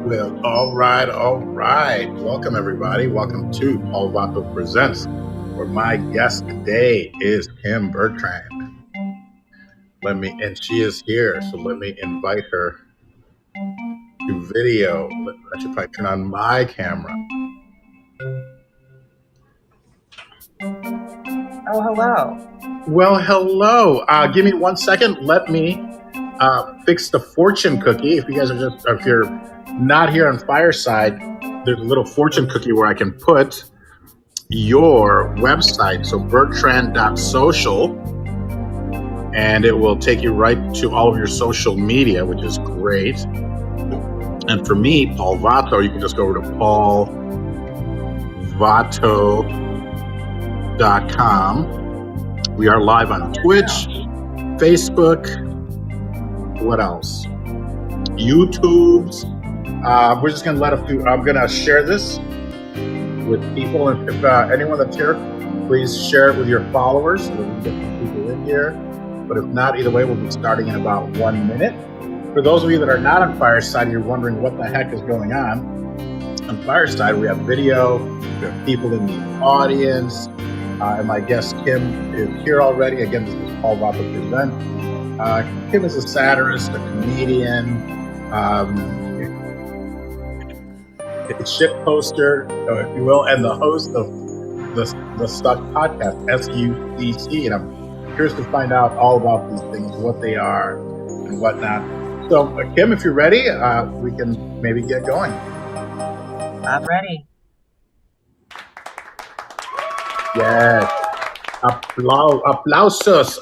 Well, all right. Welcome, everybody. Welcome to Vato Presents, where my guest today is Kim Bertrand. And she is here, so let me invite her to video. I should probably turn on my camera. Oh, hello. Well, hello. Give me 1 second. Let me fix the fortune cookie. If you're not here on Fireside, there's a little fortune cookie where I can put your website, so bertrand.social, and it will take you right to all of your social media, which is great. And for me, Paul Vato, you can just go over to paulvato.com. We are live on Twitch, Facebook, what else? YouTube's. We're just going to I'm going to share this with people. And if anyone that's here, please share it with your followers so that we can get some people in here. But if not, either way, we'll be starting in about 1 minute. For those of you that are not on Fireside, you're wondering what the heck is going on. On Fireside, we have video, we have people in the audience, and my guest Kim is here already. Again, this is Paul Vato Present. Kim is a satirist, a comedian, a Sh1tposter, if you will, and the host of the SUCC podcast, SUCC. And I'm curious to find out all about these things, what they are and whatnot. So, Kim, if you're ready, we can maybe get going. I'm ready. Yes. Aplausos,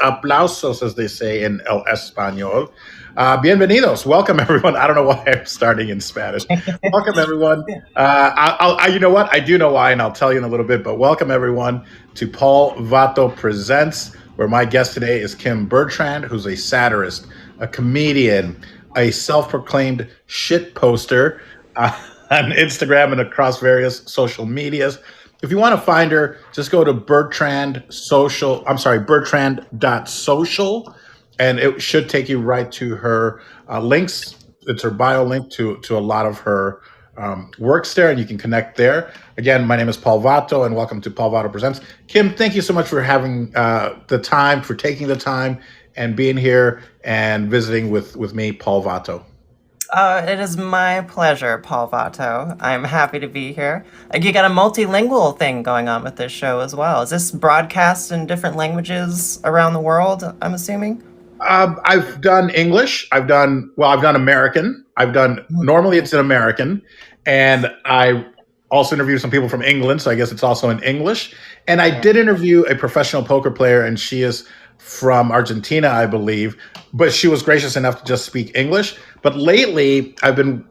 as they say in El Español. Bienvenidos. Welcome, everyone. I don't know why I'm starting in Spanish. Welcome, everyone. You know what? I do know why, and I'll tell you in a little bit. But welcome, everyone, to Paul Vato Presents, where my guest today is Kim Bertrand, who's a satirist, a comedian, a self-proclaimed Sh1tposter on Instagram and across various social medias. If you want to find her, just go to bertrand.social, and it should take you right to her links. It's her bio link to a lot of her works there, and you can connect there. Again, my name is Paul Vato, and welcome to Paul Vato Presents. Kim, thank you so much for having taking the time, and being here and visiting with me, Paul Vato. It is my pleasure, Paul Vato. I'm happy to be here. You got a multilingual thing going on with this show as well. Is this broadcast in different languages around the world, I'm assuming? I've done English. I've done American. Normally it's in American. And I also interviewed some people from England, so I guess it's also in English. And I did interview a professional poker player, and she is from Argentina, I believe, but she was gracious enough to just speak English. But lately, I've been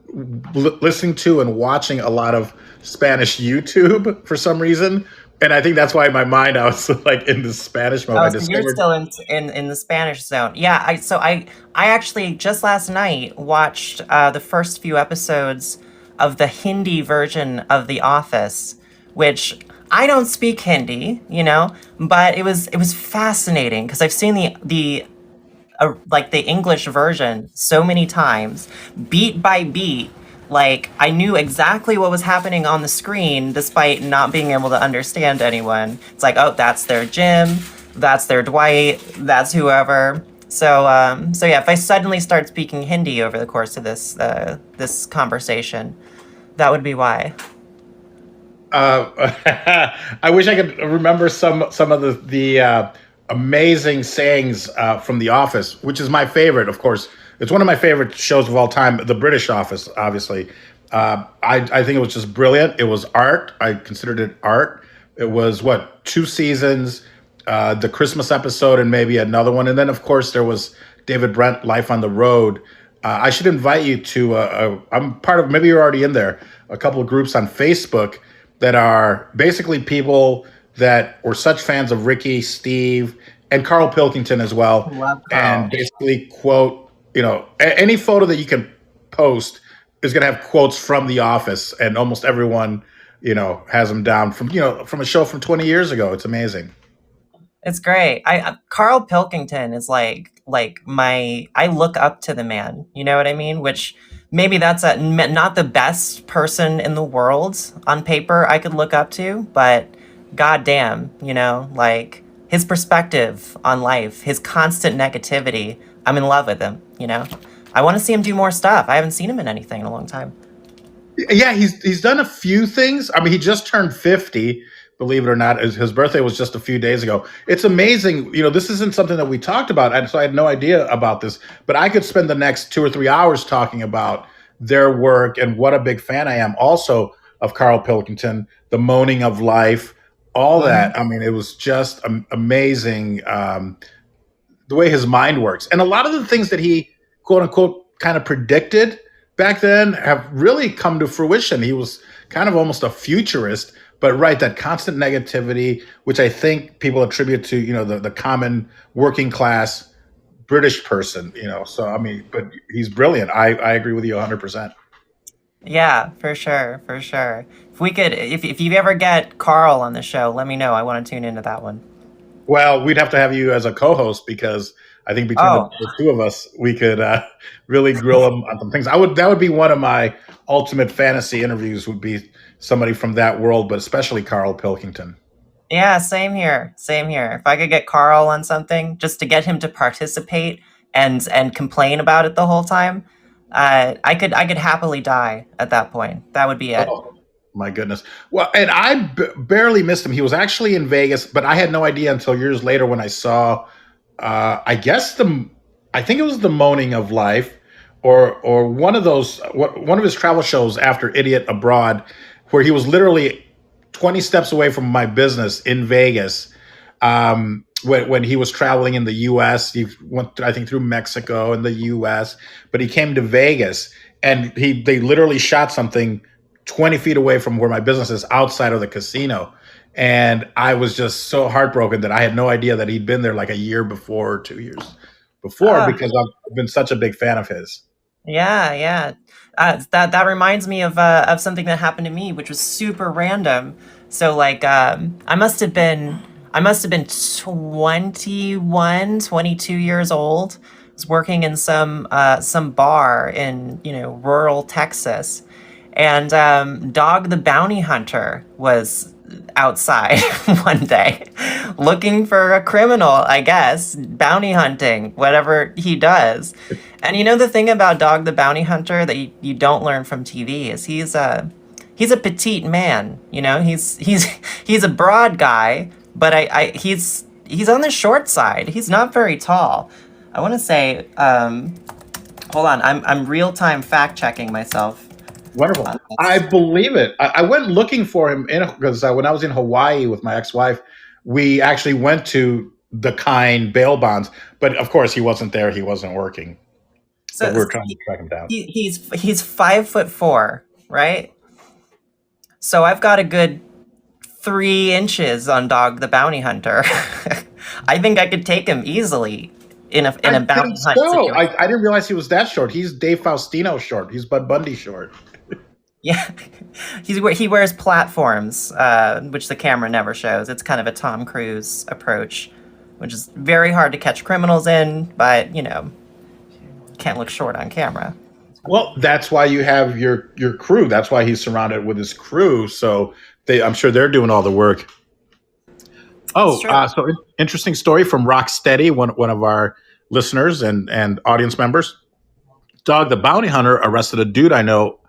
listening to and watching a lot of Spanish YouTube for some reason. And I think that's why in my mind I was like in the Spanish mode. Oh, so you're still in the Spanish zone. Yeah, I actually just last night watched the first few episodes of the Hindi version of The Office, which I don't speak Hindi, but it was fascinating because I've seen the English version so many times, beat by beat. Like, I knew exactly what was happening on the screen despite not being able to understand anyone. It's like, oh, that's their Jim, that's their Dwight, that's whoever. So yeah, if I suddenly start speaking Hindi over the course of this conversation, that would be why. I wish I could remember some of the amazing sayings from The Office, which is my favorite, of course. It's one of my favorite shows of all time, the British Office, obviously. I think it was just brilliant. It was art. I considered it art. It was, 2 seasons, the Christmas episode, and maybe another one. And then, of course, there was David Brent, Life on the Road. I should invite you to, I'm part of, maybe you're already in there, a couple of groups on Facebook that are basically people that were such fans of Ricky, Steve, and Carl Pilkington as well. Love Carl. And basically quote, any photo that you can post is going to have quotes from The Office, and almost everyone, has them down from a show from 20 years ago. It's amazing. It's great. Carl Pilkington is like I look up to the man. You know what I mean? Which maybe that's not the best person in the world on paper I could look up to, but goddamn, like his perspective on life, his constant negativity. I'm in love with him. I want to see him do more stuff. I haven't seen him in anything in a long time. Yeah, he's done a few things. I mean, he just turned 50, believe it or not. His birthday was just a few days ago. It's amazing. This isn't something that we talked about, and so I had no idea about this. But I could spend the next 2 or 3 hours talking about their work and what a big fan I am. Also of Carl Pilkington, the moaning of life, all that. I mean, it was just amazing. The way his mind works. And a lot of the things that he, quote unquote, kind of predicted back then have really come to fruition. He was kind of almost a futurist, but right, that constant negativity, which I think people attribute to, the common working class British person, So, I mean, but he's brilliant. I agree with you 100%. Yeah, for sure, for sure. If you ever get Carl on the show, let me know. I want to tune into that one. Well, we'd have to have you as a co-host because I think between Oh, the two of us, we could really grill him on some things. That would be one of my ultimate fantasy interviews. Would be somebody from that world, but especially Carl Pilkington. yeah, same here. Same here. If I could get Carl on something just to get him to participate and complain about it the whole time, I could happily die at that point. That would be it. Oh my goodness! Well, and I barely missed him. He was actually in Vegas, but I had no idea until years later when I saw. I think it was the Moaning of Life, or one of those one of his travel shows after Idiot Abroad, where he was literally 20 steps away from my business in Vegas. When he was traveling in the U.S., he went, I think, through Mexico and the U.S., but he came to Vegas, and they literally shot something 20 feet away from where my business is, outside of the casino. And I was just so heartbroken that I had no idea that he'd been there like a year before or 2 years before, Ah, because I've been such a big fan of his. yeah, yeah. That reminds me of something that happened to me, which was super random. So like, I must have been 21, 22 years old. I was working in some bar in rural Texas, and Dog the Bounty Hunter was outside one day looking for a criminal, I guess, bounty hunting, whatever he does. And the thing about Dog the Bounty Hunter that you don't learn from TV is he's a petite man. He's a broad guy, but he's on the short side. He's not very tall. I want to say, hold on, I'm real time fact checking myself. Wonderful. I believe it. I went looking for him because when I was in Hawaii with my ex-wife, we actually went to the Kind bail bonds, but of course he wasn't there. He wasn't working, but So we were trying to track him down. he's 5'4", right? So I've got a good 3 inches on Dog the Bounty Hunter. I think I could take him easily in a I bounty think hunt so. situation. I didn't realize he was that short. He's Dave Faustino short. He's Bud Bundy short. Yeah, he wears platforms, which the camera never shows. It's kind of a Tom Cruise approach, which is very hard to catch criminals in, but can't look short on camera. Well, that's why you have your crew. That's why he's surrounded with his crew. So I'm sure they're doing all the work. It's Oh, true. so interesting story from Rocksteady, one of our listeners and audience members. Dog the Bounty Hunter arrested a dude I know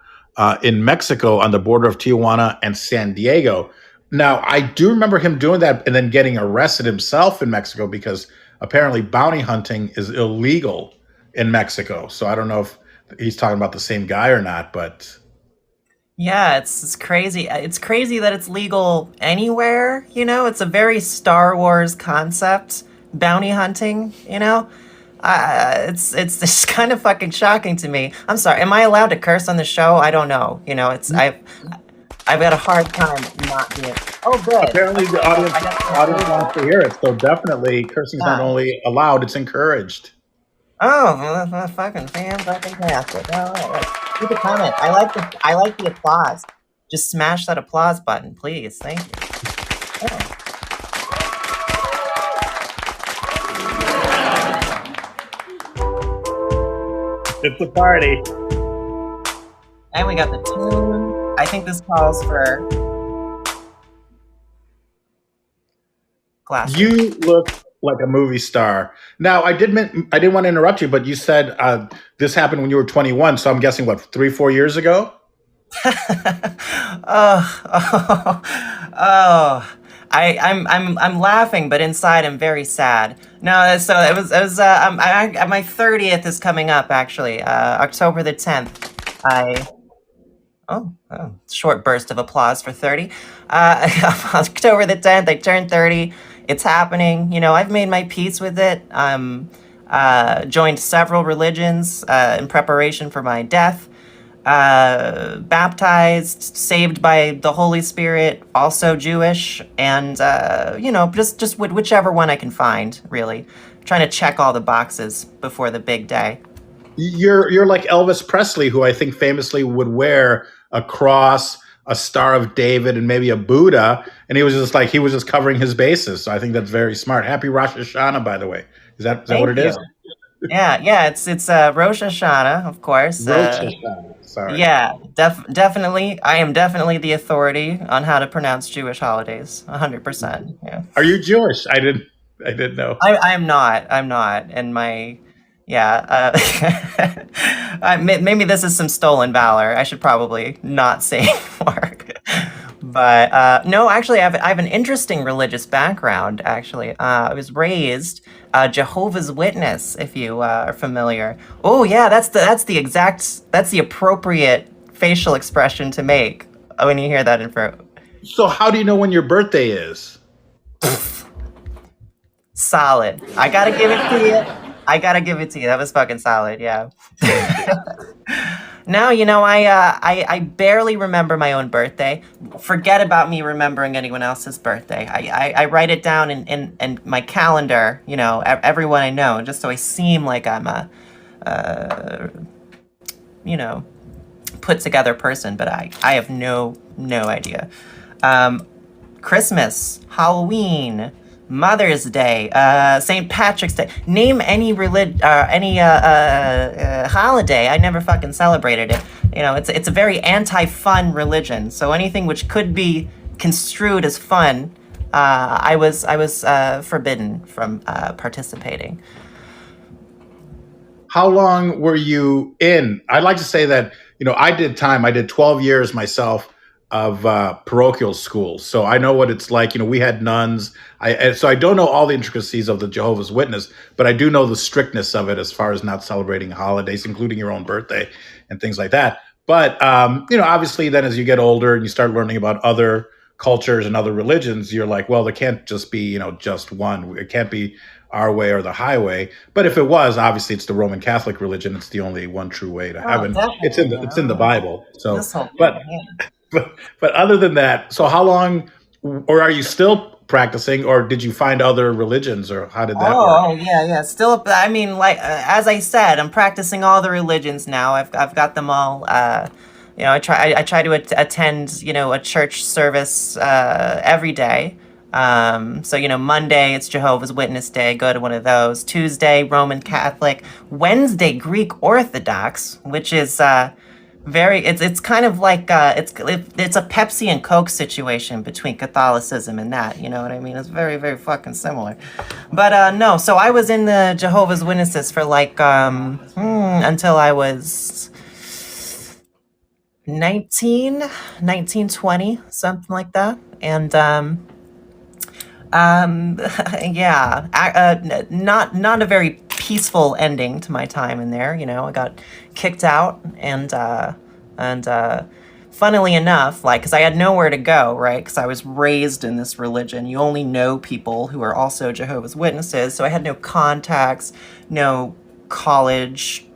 in Mexico on the border of Tijuana and San Diego. Now, I do remember him doing that and then getting arrested himself in Mexico because apparently bounty hunting is illegal in Mexico. So I don't know if he's talking about the same guy or not, but Yeah, it's crazy. It's crazy that it's legal anywhere. It's a very Star Wars concept, bounty hunting. It's just kind of fucking shocking to me. I'm sorry. Am I allowed to curse on the show? I don't know. I've got a hard time not being. Oh, good. apparently the Okay, audience I got audience wants to hear it. So definitely cursing is not yeah. only allowed, it's encouraged. Oh, well, that's fucking fantastic. All right. Leave a comment. I like the applause. Just smash that applause button, please. Thank you. Oh. It's a party. And we got the tune. I think this calls for classic. You look like a movie star. Now, I didn't want to interrupt you, but you said this happened when you were 21. So I'm guessing what, 3, 4 years ago? Oh, oh, oh. I'm laughing, but inside I'm very sad. No, so it was my 30th is coming up actually, October the 10th. I short burst of applause for 30. October the 10th, I turned 30. It's happening. You know, I've made my peace with it. Joined several religions in preparation for my death. Baptized, saved by the Holy Spirit, also Jewish, and just whichever one I can find. Really, trying to check all the boxes before the big day. You're like Elvis Presley, who I think famously would wear a cross, a Star of David, and maybe a Buddha, and he was just covering his bases. So I think that's very smart. Happy Rosh Hashanah, by the way. Is that what Thank it you. is? Yeah. It's Rosh Hashanah, of course. Rosh Hashanah. Sorry. Yeah, definitely. I am definitely the authority on how to pronounce Jewish holidays. 100%. Yeah. Are you Jewish? I didn't know. I am not. I'm not. And my, yeah. Maybe this is some stolen valor. I should probably not say more. But no, actually, I have an interesting religious background. Actually, I was raised Jehovah's Witness. If you are familiar. Oh yeah, that's the appropriate facial expression to make when you hear that info. So how do you know when your birthday is? Solid. I gotta give it to you. I gotta give it to you. That was fucking solid. Yeah. Now, I barely remember my own birthday. Forget about me remembering anyone else's birthday. I write it down in my calendar, everyone I know, just so I seem like I'm a put together person, but I have no idea. Christmas, Halloween, Mother's Day, St. Patrick's Day. Name any holiday. I never fucking celebrated it. It's a very anti-fun religion. So anything which could be construed as fun, I was forbidden from participating. How long were you in? I'd like to say that, I did 12 years myself of parochial school. So I know what it's like. We had nuns. So I don't know all the intricacies of the Jehovah's Witness, but I do know the strictness of it as far as not celebrating holidays, including your own birthday and things like that. But, obviously then as you get older and you start learning about other cultures and other religions, you're like, well, there can't just be, just one. It can't be our way or the highway. But if it was, obviously it's the Roman Catholic religion. It's the only one true way to heaven. It's in the Bible. So, but other than that, so how long, or are you still practicing, or did you find other religions, or how did that work? Oh yeah. Still, I mean, like as I said, I'm practicing all the religions now. I've got them all. I try to attend a church service every day. So Monday it's Jehovah's Witness Day. Go to one of those. Tuesday Roman Catholic. Wednesday Greek Orthodox, which is it's kind of like it's a Pepsi and Coke situation between Catholicism and that, you know what I mean? It's very, very fucking similar. But no, so I was in the Jehovah's Witnesses for like until I was 19, 20, something like that. And not a very peaceful ending to my time in there. I got kicked out, and funnily enough, like, because I had nowhere to go, right? Because I was raised in this religion. You only know people who are also Jehovah's Witnesses, so I had no contacts, no college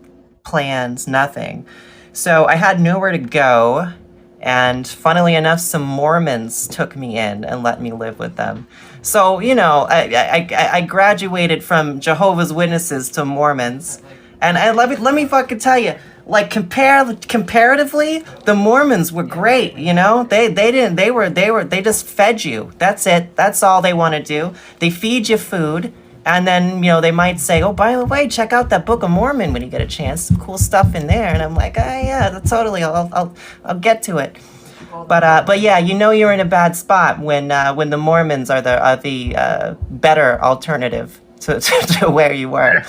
plans, nothing. So I had nowhere to go, and funnily enough, some Mormons took me in and let me live with them. So, I graduated from Jehovah's Witnesses to Mormons, and let me fucking tell you, like, comparatively, the Mormons were great. They just fed you. That's it. That's all they want to do. They feed you food. And then, they might say, "Oh, by the way, check out that Book of Mormon when you get a chance. Some cool stuff in there." And I'm like, "Oh yeah, totally. I'll get to it." But yeah, you're in a bad spot when the Mormons are the better alternative to where you were.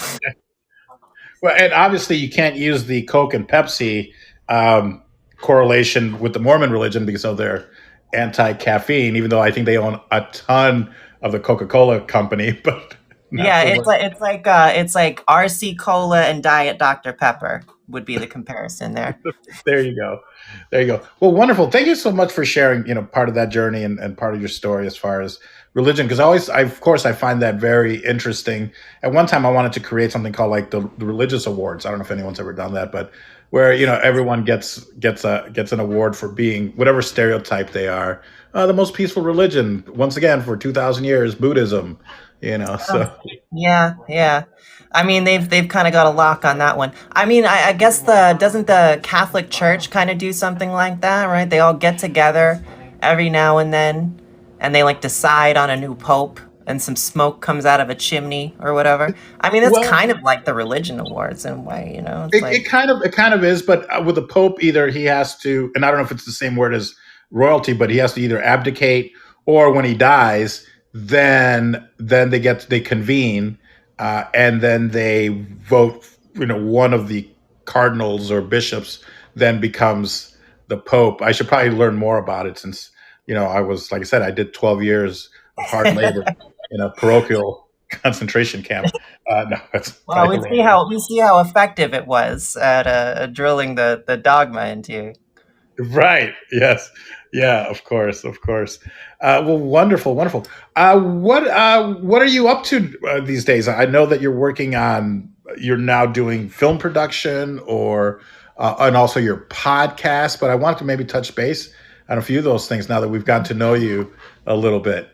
Well, and obviously you can't use the Coke and Pepsi um, correlation with the Mormon religion because of their anti-caffeine, even though I think they own a ton of the Coca-Cola company, but not Yeah, for it's what. like it's like RC Cola and Diet Dr Pepper would be the comparison there. There you go. There you go. Well, wonderful. Thank you so much for sharing, part of that journey and part of your story as far as religion. Because of course, I find that very interesting. At one time, I wanted to create something called like the religious awards. I don't know if anyone's ever done that, but where everyone gets an award for being whatever stereotype they are. The most peaceful religion, once again, for 2,000 years, Buddhism. Oh, So yeah, yeah. I mean, they've kind of got a lock on that one. I mean, I guess the doesn't the Catholic Church kind of do something like that, right? They all get together every now and then, and they like decide on a new pope, and some smoke comes out of a chimney or whatever. I mean, that's well, kind of like the religion awards in a way, It's it like, kind of is, but with the Pope, either he has to, and I don't know if it's the same word as royalty, but he has to either abdicate or when he dies, then they convene, and then they vote. One of the cardinals or bishops then becomes the Pope. I should probably learn more about it since I was, like I said, I did 12 years of hard labor in a parochial concentration camp. No, that's well, probably we a see little. how effective it was at drilling the dogma into you. Right. Yes. Yeah. Of course. Of course. Well, wonderful. Wonderful. What are you up to these days? I know that you're working on. You're now doing film production, and also your podcast. But I wanted to maybe touch base on a few of those things now that we've gotten to know you a little bit.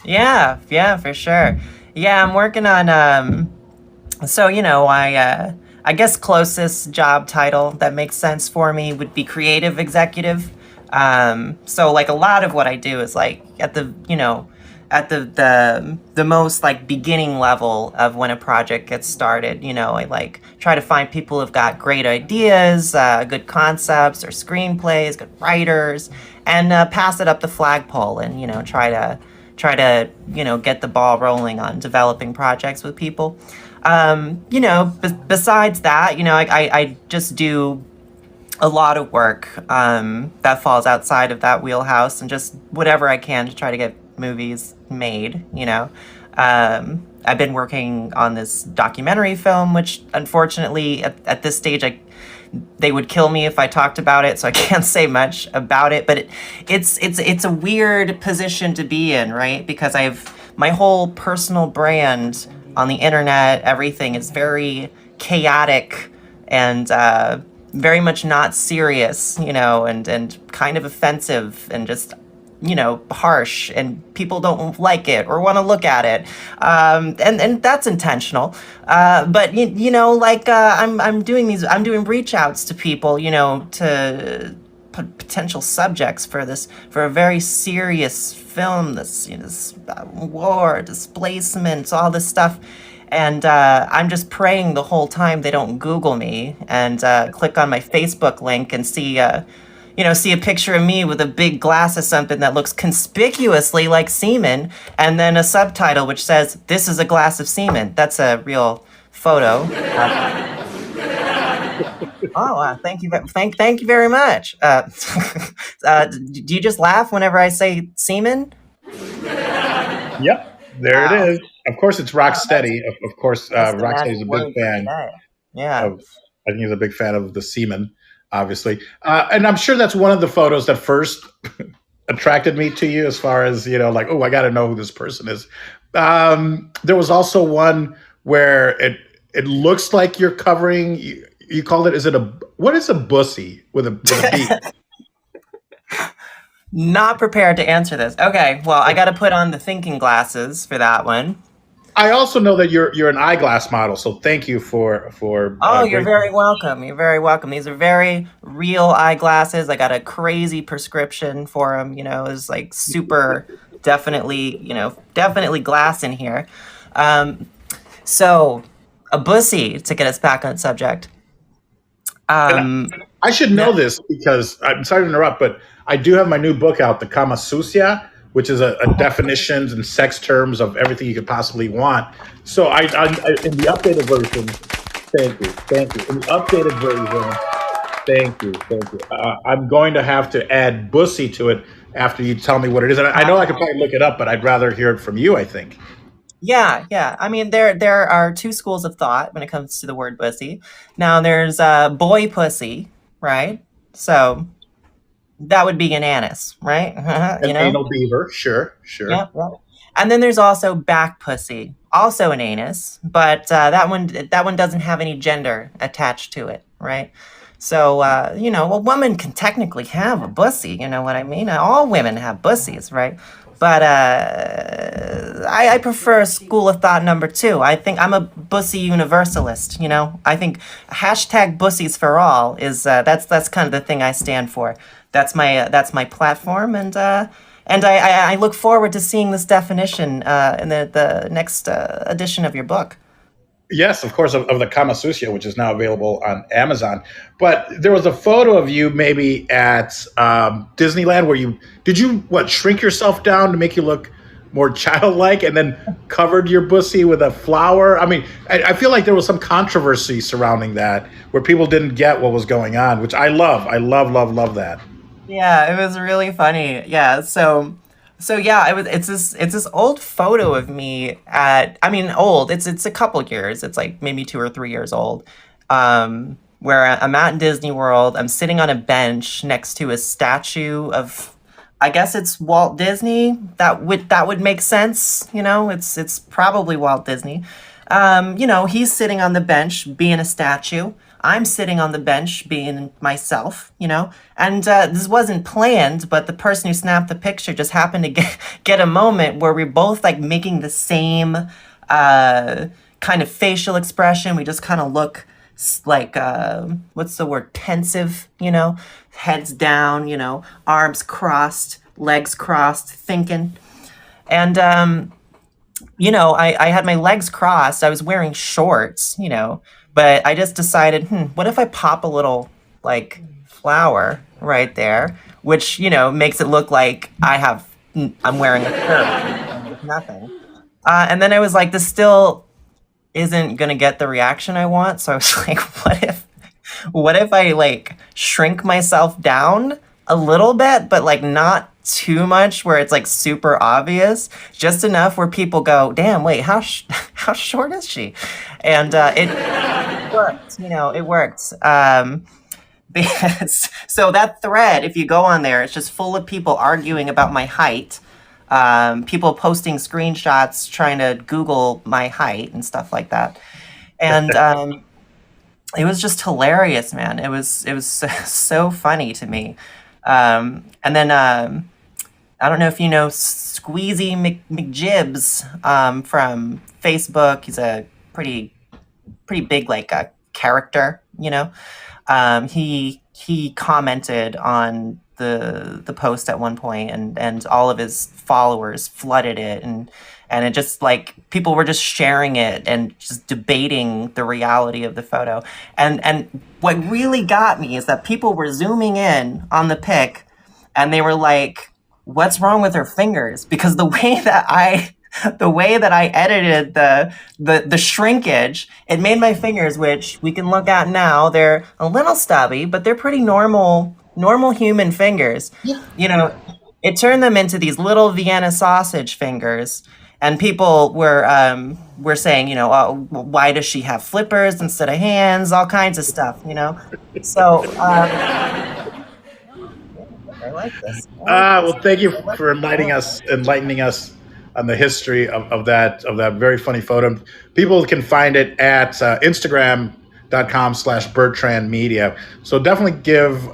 Yeah, yeah, for sure. Yeah, I'm working on so I guess closest job title that makes sense for me would be creative executive. So like a lot of what I do is like at the most like beginning level of when a project gets started. I like try to find people who've got great ideas, good concepts or screenplays, good writers, and pass it up the flagpole and try to get the ball rolling on developing projects with people. Besides that, I just do a lot of work that falls outside of that wheelhouse and just whatever I can to try to get movies made. I've been working on this documentary film, which unfortunately at this stage they would kill me if I talked about it, so I can't say much about it. But it's a weird position to be in, right? Because I've my whole personal brand on the internet, everything is very chaotic and very much not serious, and kind of offensive and just harsh, and people don't like it or want to look at it, and that's intentional. But like I'm doing reach outs to people, to potential subjects for a very serious film. This war, displacement, all this stuff. And I'm just praying the whole time they don't Google me and click on my Facebook link and see a picture of me with a big glass of something that looks conspicuously like semen, and then a subtitle which says, "This is a glass of semen." That's a real photo. Oh, thank you very much. Do you just laugh whenever I say semen? Yep. There it Wow. is. Of course, it's Wow, Rocksteady. Of course, that's the Rocksteady is magic a big word for fan today. Yeah. of. I think he's a big fan of the semen, obviously, and I'm sure that's one of the photos that first attracted me to you, as far as like, oh, I got to know who this person is. There was also one where it looks like you're covering. You call it? Is it a what is a bussy with a B? Not prepared to answer this. Okay, well, I got to put on the thinking glasses for that one. I also know that you're an eyeglass model, so thank you for Oh, you're great. very welcome. You're very welcome. These are very real eyeglasses. I got a crazy prescription for them. It's like super, definitely glass in here. So, a bussy, to get us back on subject. And Um, I should know yeah. this because I'm sorry to interrupt, but I do have my new book out, the Kama Sutra, which is a definitions and sex terms of everything you could possibly want. So in the updated version, thank you. In the updated version, thank you. I'm going to have to add bussy to it after you tell me what it is. And I know I could probably look it up, but I'd rather hear it from you, I think. Yeah, yeah. I mean, there are two schools of thought when it comes to the word pussy. Now, there's boy pussy, right? So that would be an anus, right? An You know? anal beaver, sure, Yeah, sure. right. And then there's also back pussy, also an anus, but that one doesn't have any gender attached to it, right? So a woman can technically have a bussy. You know what I mean? All women have bussies, right? But I prefer school of thought number two. I think I'm a bussy universalist. I think hashtag bussies for all is that's kind of the thing I stand for. That's my platform, and I look forward to seeing this definition in the next edition of your book. Yes, of course, of the Kama Sutra, which is now available on Amazon. But there was a photo of you maybe at Disneyland where did you shrink yourself down to make you look more childlike, and then covered your pussy with a flower. I mean, I feel like there was some controversy surrounding that where people didn't get what was going on, which I love. I love, love, love that. Yeah, it was really funny. Yeah, so yeah, it's this old photo of me at I mean old. It's a couple years. It's like maybe 2 or 3 years old. Where I'm at Disney World. I'm sitting on a bench next to a statue of I guess it's Walt Disney. That would make sense, It's probably Walt Disney. He's sitting on the bench being a statue. I'm sitting on the bench being myself, And this wasn't planned, but the person who snapped the picture just happened to get a moment where we're both like making the same kind of facial expression. We just kind of look like what's the word? Pensive, heads down, arms crossed, legs crossed, thinking. And I had my legs crossed. I was wearing shorts, but I just decided, what if I pop a little like flower right there, which, makes it look like I'm wearing a shirt with nothing. And then I was like, this still isn't gonna get the reaction I want. So I was like, what if I like shrink myself down a little bit, but like not too much where it's like super obvious, just enough where people go, "Damn, wait, how short is she?" And it worked, it worked. So that thread, if you go on there, it's just full of people arguing about my height. People posting screenshots trying to Google my height and stuff like that. And it was just hilarious, man. It was so funny to me. And then I don't know if you know Squeezy McJibs from Facebook. He's a pretty big like character, He commented on the post at one point, and all of his followers flooded it, and it just like people were just sharing it and just debating the reality of the photo. And what really got me is that people were zooming in on the pic, and they were like, "What's wrong with her fingers?" Because the way that I edited the shrinkage, it made my fingers, which we can look at now, they're a little stubby, but they're pretty normal human fingers. You know, it turned them into these little Vienna sausage fingers, and people were saying, why does she have flippers instead of hands? All kinds of stuff. So I like this. I like this. Well, thank you for enlightening us on the history of that very funny photo. People can find it at Instagram.com/Bertrand Media. So definitely give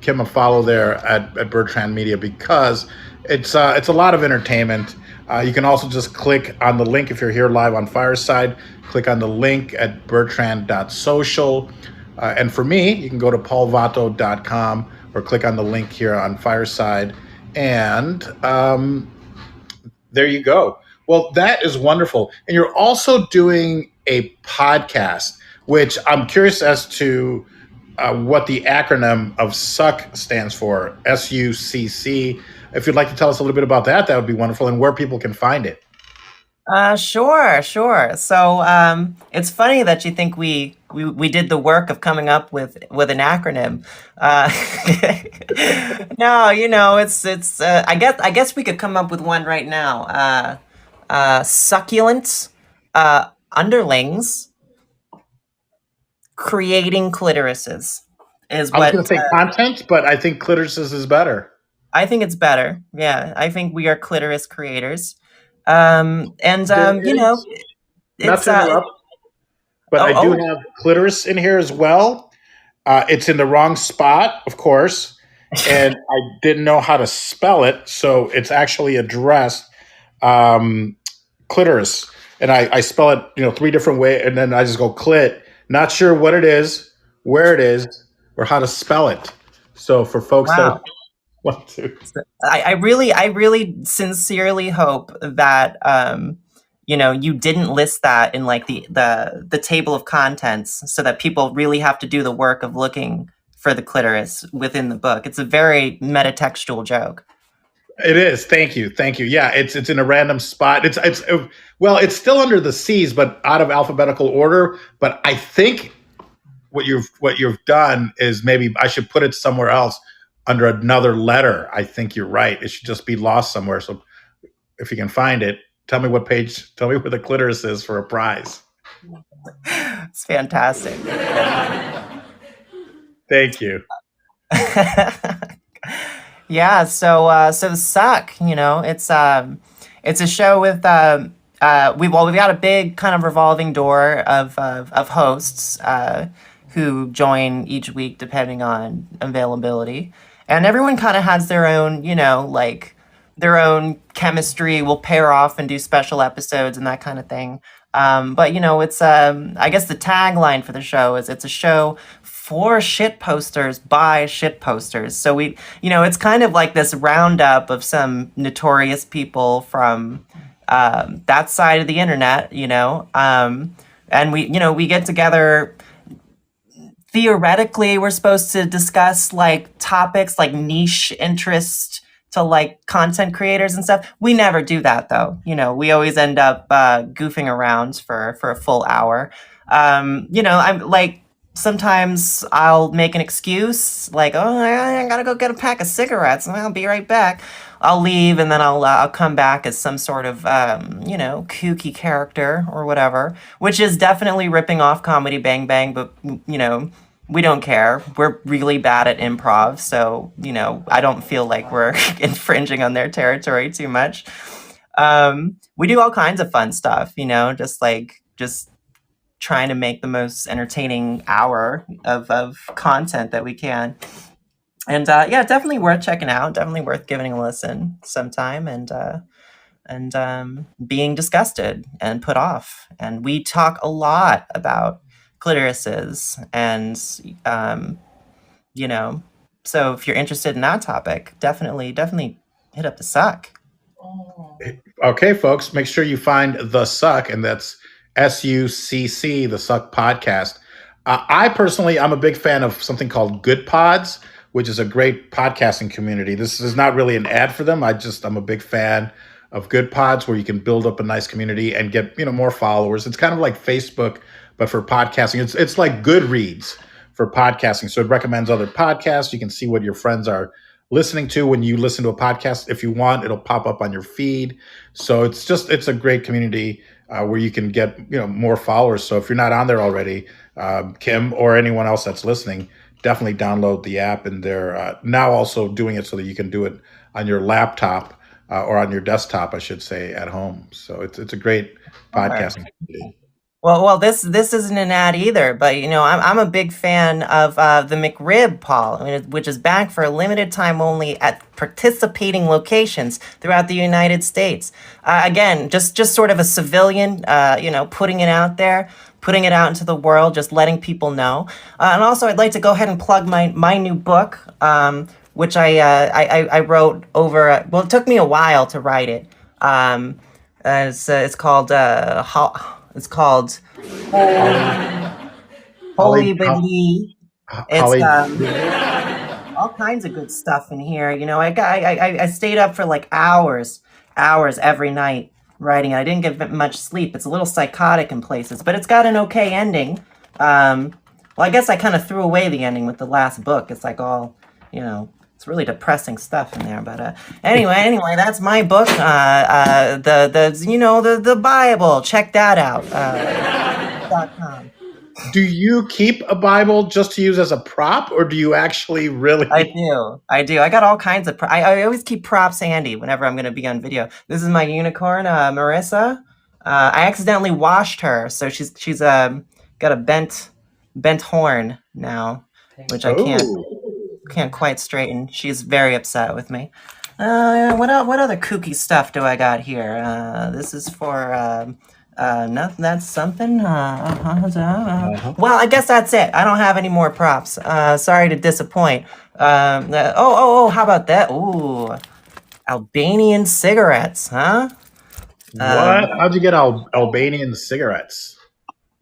Kim a follow there at Bertrand Media, because it's a lot of entertainment. You can also just click on the link if you're here live on Fireside. Click on the link at bertrand.social. And for me, you can go to paulvato.com or click on the link here on Fireside. And there you go. Well, that is wonderful. And you're also doing a podcast, which I'm curious as to what the acronym of SUCC stands for, SUCC. If you'd like to tell us a little bit about that, that would be wonderful, and where people can find it. Sure, sure. So it's funny that you think we did the work of coming up with an acronym. Uh, no, it's I guess we could come up with one right now. Succulent underlings creating clitorises is I was what going to say content, but I think clitorises is better. I think it's better. Yeah, I think we are clitoris creators. And There is, not it's to interrupt, but oh I do oh have clitoris in here as well. It's in the wrong spot, of course, and I didn't know how to spell it, so it's actually addressed um, clitoris, and I spell it, three different ways, and then I just go clit. Not sure what it is, where it is, or how to spell it. So for folks that wow. want to, I really sincerely hope that you didn't list that in like the table of contents so that people really have to do the work of looking for the clitoris within the book. It's a very metatextual joke. it is. Thank you. Yeah, it's in a random spot. Well, it's still under the C's, but out of alphabetical order. But I think what you've done is maybe I should put it somewhere else under another letter. I think you're right. It should just be lost somewhere. So if you can find it, tell me what page. Tell me where the clitoris is for a prize. It's fantastic. Thank you. Yeah, so Suck, it's a show with we've got a big kind of revolving door of hosts who join each week depending on availability, and everyone kind of has their own, like their own chemistry. Will pair off and do special episodes and that kind of thing. But it's I guess the tagline for the show is it's a show for shit posters by shit posters. So it's kind of like this roundup of some notorious people from that side of the internet, and we get together. Theoretically, we're supposed to discuss like topics like niche interest to like content creators and stuff. We never do that though. We always end up goofing around for a full hour. I'm like sometimes I'll make an excuse like, oh, I gotta go get a pack of cigarettes and I'll be right back. I'll leave and then I'll come back as some sort of kooky character or whatever, which is definitely ripping off Comedy Bang Bang, but we don't care. We're really bad at improv, so I don't feel like we're infringing on their territory too much. We do all kinds of fun stuff, just trying to make the most entertaining hour of content that we can. And yeah, definitely worth checking out. Definitely worth giving a listen sometime, and being disgusted and put off. And we talk a lot about clitorises, and so if you're interested in that topic, definitely hit up the suck. Okay, folks, make sure you find the Suck, and that's SUCC, the Suck podcast. I personally, I'm a big fan of something called Good Pods, which is a great podcasting community. This is not really an ad for them. I'm a big fan of Good Pods, where you can build up a nice community and get more followers. It's kind of like Facebook, but for podcasting. It's like Goodreads for podcasting. So it recommends other podcasts. You can see what your friends are listening to when you listen to a podcast. If you want, it'll pop up on your feed. So it's a great community where you can get more followers. So if you're not on there already, Kim or anyone else that's listening, definitely download the app. And they're now also doing it so that you can do it on your laptop or on your desktop, I should say, at home. So it's a great podcasting community. Well, this isn't an ad either, but I'm a big fan of the McRib, Paul, which is back for a limited time only at participating locations throughout the United States. Again, just sort of a civilian, putting it out there, putting it out into the world, just letting people know. And also, I'd like to go ahead and plug my new book, which I wrote over. Well, it took me a while to write it. It's called Holly, Holy Holly, Baby. It's Holly. all kinds of good stuff in here. You know, I stayed up for like hours every night writing. I didn't get much sleep. It's a little psychotic in places, but it's got an okay ending. Well, I guess I kind of threw away the ending with the last book. It's like all, you know, it's really depressing stuff in there. But anyway, that's my book. The Bible. Check that out. .com. Do you keep a Bible just to use as a prop, or do you actually really? I do. I got all kinds of. I always keep props handy whenever I'm going to be on video. This is my unicorn, Marissa. I accidentally washed her, so she's got a bent horn now, which I can't quite straighten. She's very upset with me. What other kooky stuff do I got here? This is for nothing. That's something. Well, I guess that's it. I don't have any more props. Sorry to disappoint. How about that? Ooh, Albanian cigarettes, huh? What? How'd you get Albanian cigarettes?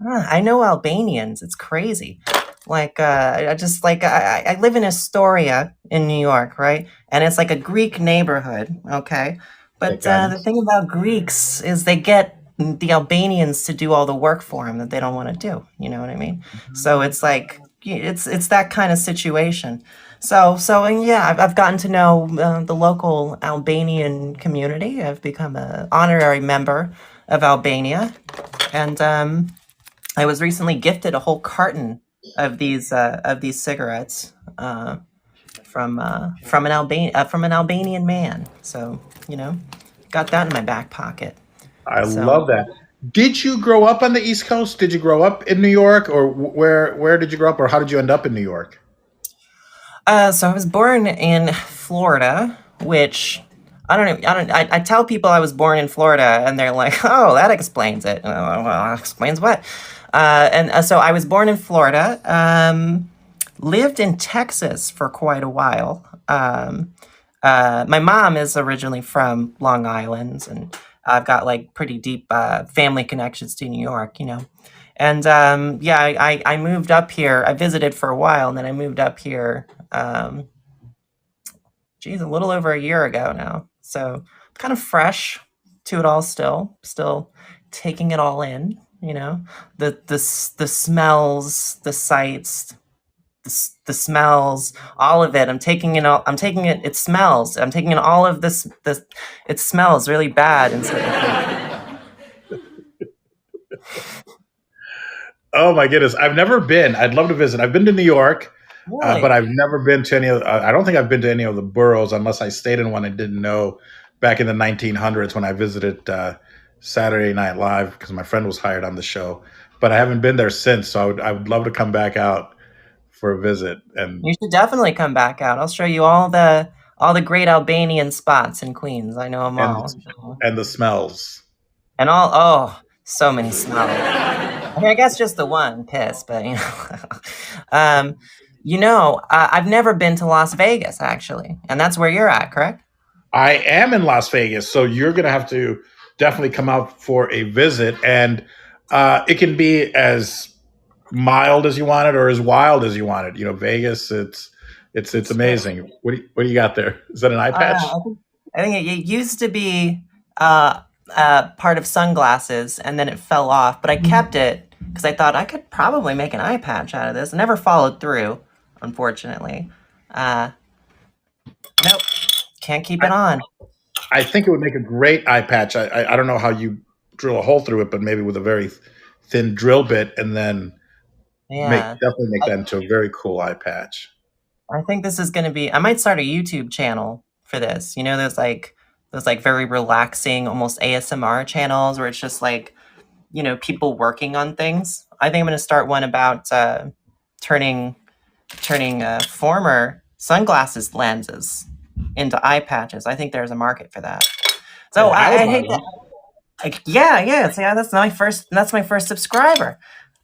I know Albanians. It's crazy. Like, I live in Astoria in New York, right? And it's like a Greek neighborhood, okay? But the thing about Greeks is they get the Albanians to do all the work for them that they don't want to do. You know what I mean? So it's like, it's that kind of situation. And yeah, I've gotten to know the local Albanian community. I've become an honorary member of Albania. And I was recently gifted a whole carton of these cigarettes from an Albanian man. So, you know, got that in my back pocket. I love that. Did you grow up on the East Coast? Did you grow up in New York, or where did you grow up, or how did you end up in New York? So I was born in Florida, which I tell people I was born in Florida, and they're like, "Oh, that explains it." Well, explains what? So I was born in Florida. Lived in Texas for quite a while. My mom is originally from Long Island, and I've got like pretty deep family connections to New York, you know. And I moved up here. I visited for a while, and then I moved up here. A little over a year ago now. So kind of fresh to it all still taking it all in, you know, the smells, the sights, the smells, all of it. I'm taking it all. It smells. I'm taking in all of this. It smells really bad. And so, oh my goodness. I've never been. I'd love to visit. I've been to New York. really? But I've never been to any of. I don't think I've been to any of the boroughs, unless I stayed in one I didn't know back in the 1900s when I visited Saturday Night Live because my friend was hired on the show. But I haven't been there since, so I would love to come back out for a visit. And You should definitely come back out. I'll show you all the great Albanian spots in Queens. I know them all. and the smells. And so many smells. I mean, I guess just the one piss, but you know. I've never been to Las Vegas actually, and that's where you're at, correct? I am in Las Vegas, so you're going to have to definitely come out for a visit, and it can be as mild as you want it or as wild as you want it. You know, Vegas, it's amazing. What do you got there? Is that an eye patch? I think it used to be part of sunglasses, and then it fell off. But I kept it because I thought I could probably make an eye patch out of this. I never followed through, unfortunately. Nope, can't keep it on. I think it would make a great eye patch. I don't know how you drill a hole through it, but maybe with a very thin drill bit, and then definitely make that into a very cool eye patch. I think this is going to be. I might start a YouTube channel for this. You know, those very relaxing, almost ASMR channels where it's just like, you know, people working on things. I think I'm going to start one about turning former sunglasses lenses into eye patches. I think there's a market for that. So I hate that. Yeah. So that's my first subscriber.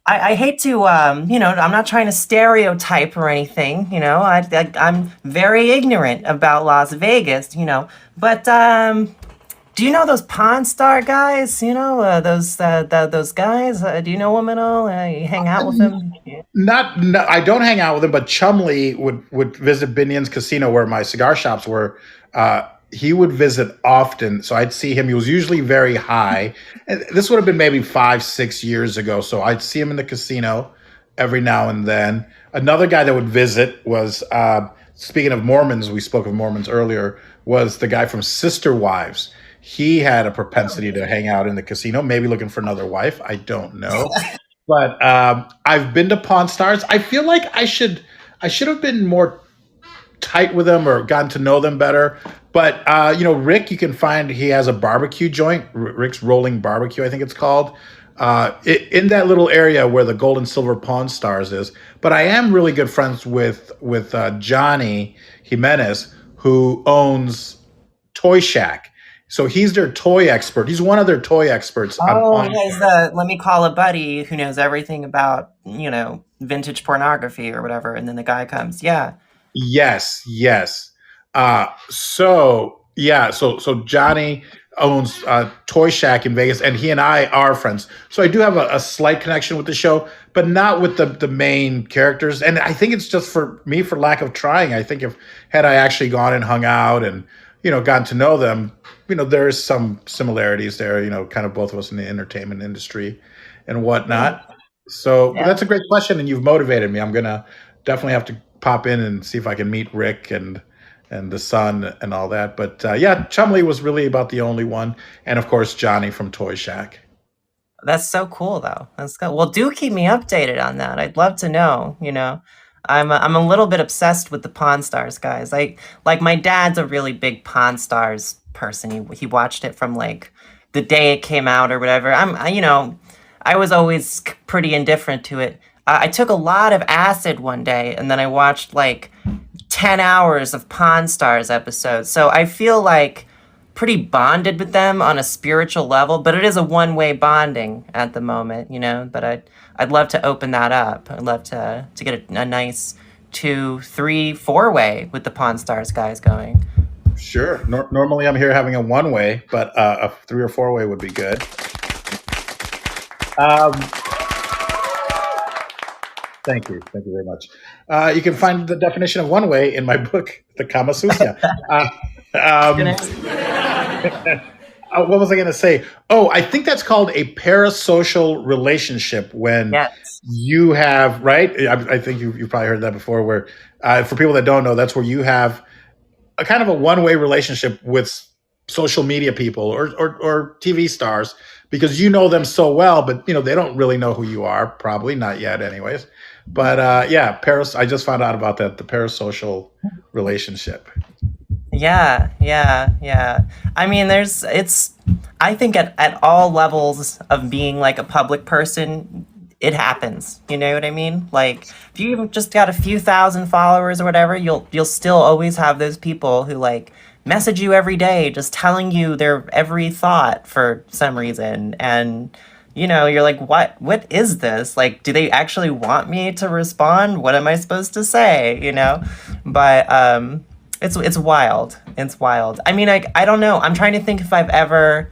I hate to, you know, I'm not trying to stereotype or anything, you know, I'm very ignorant about Las Vegas, you know, but Do you know those Pawn Star guys? You know those guys. Do you know them at all? You hang out with them? Yeah. Not, no, I don't hang out with him, but Chumley would visit Binion's Casino where my cigar shops were. He would visit often, so I'd see him. He was usually very high. And this would have been maybe 5, 6 years ago. So I'd see him in the casino every now and then. Another guy that would visit was, speaking of Mormons, we spoke of Mormons earlier, was the guy from Sister Wives. He had a propensity to hang out in the casino, maybe looking for another wife. I don't know. But I've been to Pawn Stars. I feel like I should have been more tight with them or gotten to know them better. But Rick, you can find he has a barbecue joint, Rick's Rolling Barbecue, I think it's called, in that little area where the gold and silver Pawn Stars is. But I am really good friends with Johnny Jimenez, who owns Toy Shack. So he's their toy expert. He's one of their toy experts on Oh, Pawn yeah, he's Stars. the let me call a buddy who knows everything about, vintage pornography or whatever, and then the guy comes. Yeah. Yes, yes. So yeah, so Johnny owns Toy Shack in Vegas, and he and I are friends. So I do have a slight connection with the show, but not with the main characters. And I think it's just for me for lack of trying. I think if had I actually gone and hung out and gotten to know them, there is some similarities there. Kind of both of us in the entertainment industry and Yeah. whatnot. So but Yeah. that's a great question, and you've motivated me. I'm gonna definitely have to pop in and see if I can meet Rick and the son and all that. But yeah, Chumley was really about the only one, and of course Johnny from Toy Shack. That's so cool, though. That's cool. Well, do keep me updated on that. I'd love to know. I'm a little bit obsessed with the Pawn Stars guys. Like my dad's a really big Pawn Stars person. He watched it from like the day it came out or whatever. I was always pretty indifferent to it. I took a lot of acid one day, and then I watched like 10 hours of Pawn Stars episodes. So I feel like pretty bonded with them on a spiritual level, but it is a one-way bonding at the moment, but I'd love to open that up. I'd love to get a nice 2, 3, 4-way with the Pawn Stars guys going. Sure. Normally I'm here having a one way, but a 3 or 4 way would be good. Um, thank you very much. You can find the definition of one way in my book, The Kama Sutra. Uh, um, what was I going to say? Oh, I think that's called a parasocial relationship when Yes. you have, right? I think you've probably heard that before, where for people that don't know, that's where you have a kind of a one-way relationship with social media people or TV stars because you know them so well, but they don't really know who you are, probably not yet anyways. But yeah, I just found out about that, the parasocial relationship. Yeah, yeah, yeah. I mean, I think at all levels of being like a public person, it happens. You know what I mean? Like, if you even just got a few thousand followers or whatever, you'll still always have those people who like message you every day, just telling you their every thought for some reason. And, you're like, what is this? Like, do they actually want me to respond? What am I supposed to say? But, it's wild. It's wild. I mean, I don't know. I'm trying to think if I've ever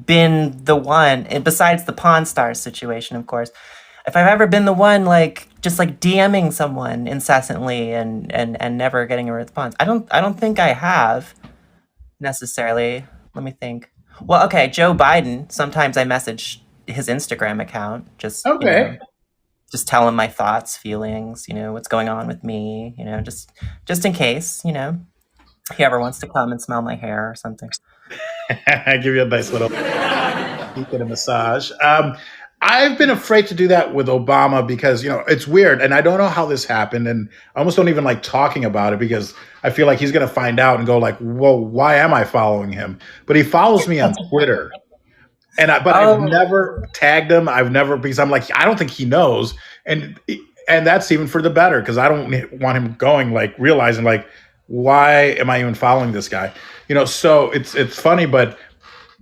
been the one, and besides the Pawn Stars situation, of course, if I've ever been the one like just like DMing someone incessantly and never getting a response. I don't think I have necessarily. Let me think. Well, okay, Joe Biden. Sometimes I message his Instagram account, Okay. just tell him my thoughts, feelings, what's going on with me, just in case, he ever wants to come and smell my hair or something. I give you a nice little peek and a massage. I've been afraid to do that with Obama because it's weird, and I don't know how this happened, and I almost don't even like talking about it because I feel like he's going to find out and go like, "Whoa, why am I following him?" But he follows me on Twitter, but I've Oh, never tagged him. I've never because I'm like I don't think he knows, and that's even for the better because I don't want him going like realizing like why am I even following this guy? So it's funny, but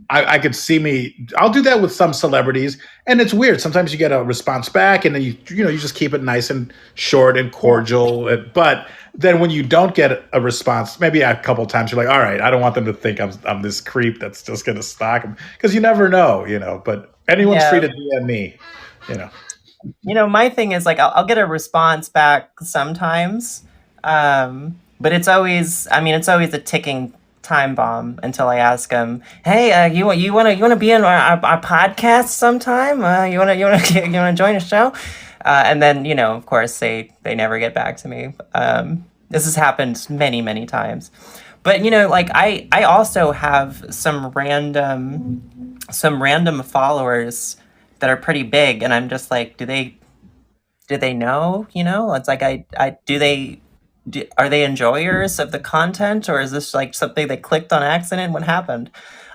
I could see me. I'll do that with some celebrities, and it's weird. Sometimes you get a response back, and then you just keep it nice and short and cordial. But then when you don't get a response, maybe a couple times, you're like, all right, I don't want them to think I'm this creep that's just going to stalk them, because you never know, But anyone's free Yeah. to DM me, you know. My thing is like I'll get a response back sometimes, but it's always a ticking time bomb until I ask them, "Hey, you want to be in our podcast sometime? You want to join a show?" And then of course they never get back to me. This has happened many times, but like I also have some random followers that are pretty big, and I'm just like, do they know? It's like are they enjoyers of the content, or is this like something they clicked on accident? What happened?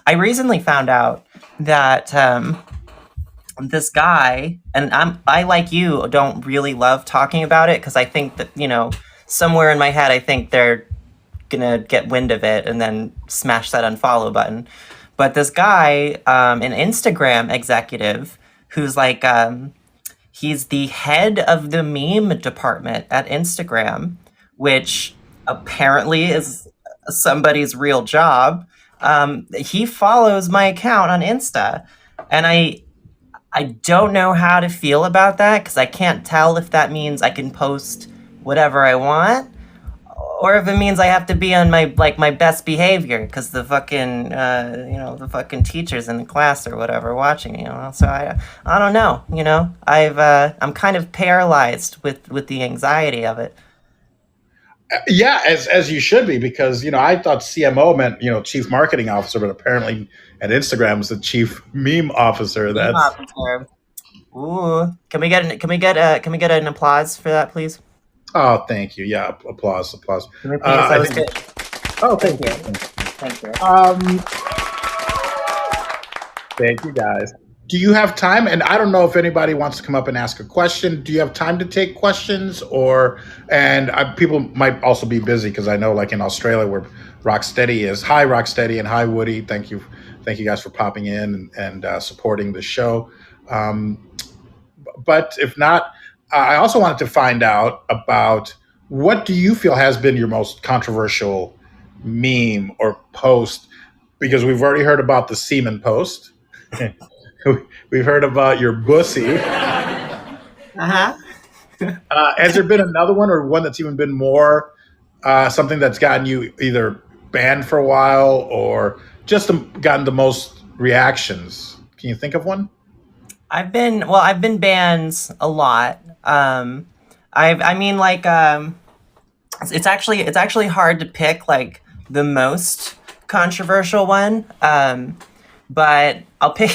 I recently found out that this guy, and I like you don't really love talking about it because I think that somewhere in my head I think they're gonna get wind of it and then smash that unfollow button. But this guy, an Instagram executive, who's like he's the head of the meme department at Instagram, which apparently is somebody's real job. He follows my account on Insta, and I don't know how to feel about that because I can't tell if that means I can post whatever I want, or if it means I have to be on my best behavior because the fucking teachers in the class or whatever watching, So I don't know, I'm kind of paralyzed with the anxiety of it. Yeah, as you should be, because I thought CMO meant chief marketing officer, but apparently at Instagram is the chief meme officer. Meme That's officer. Ooh, can we get an applause for that, please? Oh, thank you. Yeah, applause. Can we please? That I was think. good. Oh, Thank thank you. you. Thank you. Thank you, guys. Do you have time? And I don't know if anybody wants to come up and ask a question. Do you have time to take questions, or and people might also be busy because I know, like in Australia, where Rocksteady is. Hi, Rocksteady, and hi, Woody. Thank you guys for popping in and supporting the show. Um, but if not, I also wanted to find out about what do you feel has been your most controversial meme or post, because we've already heard about the semen post. We've heard about your bussy. Uh-huh. Has there been another one, or one that's even been more something that's gotten you either banned for a while or just gotten the most reactions? Can you think of one? I've been banned a lot. I mean, like, it's actually hard to pick like the most controversial one. But I'll pick